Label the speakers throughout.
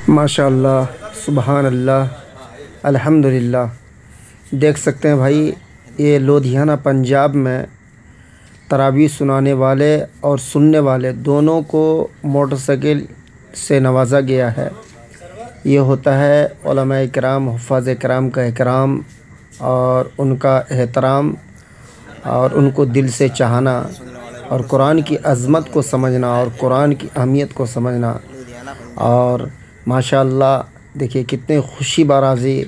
Speaker 1: ماشاءاللہ، سبحان اللہ، الحمدللہ۔ دیکھ سکتے ہیں بھائی، یہ لدھیانہ پنجاب میں تراویح سنانے والے اور سننے والے دونوں کو موٹر سائیکل سے نوازا گیا ہے۔ یہ ہوتا ہے علماء کرام، حفاظ کرام کا اکرام اور ان کا احترام اور ان کو دل سے چاہنا اور قرآن کی عظمت کو سمجھنا اور قرآن کی اہمیت کو سمجھنا۔ اور ماشاءاللہ دیکھیے کتنے خوشی برازی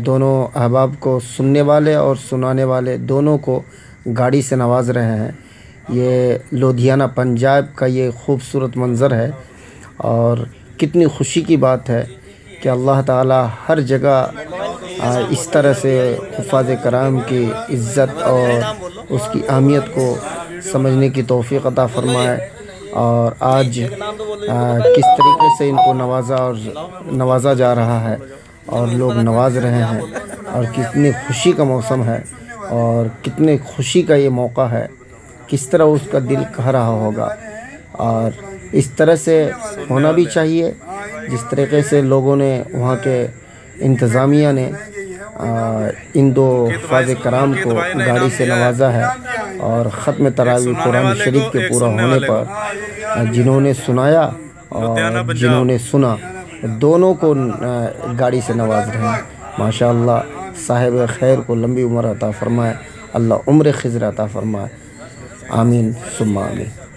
Speaker 1: دونوں احباب کو، سننے والے اور سنانے والے دونوں کو گاڑی سے نواز رہے ہیں۔ یہ لدھیانہ پنجاب کا یہ خوبصورت منظر ہے اور کتنی خوشی کی بات ہے کہ اللہ تعالی ہر جگہ اس طرح سے حفاظ کرام کی عزت اور اس کی اہمیت کو سمجھنے کی توفیق عطا فرمائے۔ اور آج کس طریقے سے ان کو نوازا جا رہا ہے اور لوگ نواز رہے ہیں، اور کتنی خوشی کا موسم ہے اور کتنے خوشی کا یہ موقع ہے، کس طرح اس کا دل کہہ رہا ہوگا۔ اور اس طرح سے ہونا بھی چاہیے، جس طریقے سے لوگوں نے، وہاں کے انتظامیہ نے ان دو حفاظ کرام کو گاڑی سے نوازا ہے۔ اور ختم تراویح قرآن شریف کے پورا ہونے پر جنہوں نے سنایا اور جنہوں نے سنا، دونوں کو گاڑی سے نواز رہے ہیں۔ ماشاءاللہ، صاحب خیر کو لمبی عمر عطا فرمائے، اللہ عمر خضر عطا فرمائے، آمین ثم آمین۔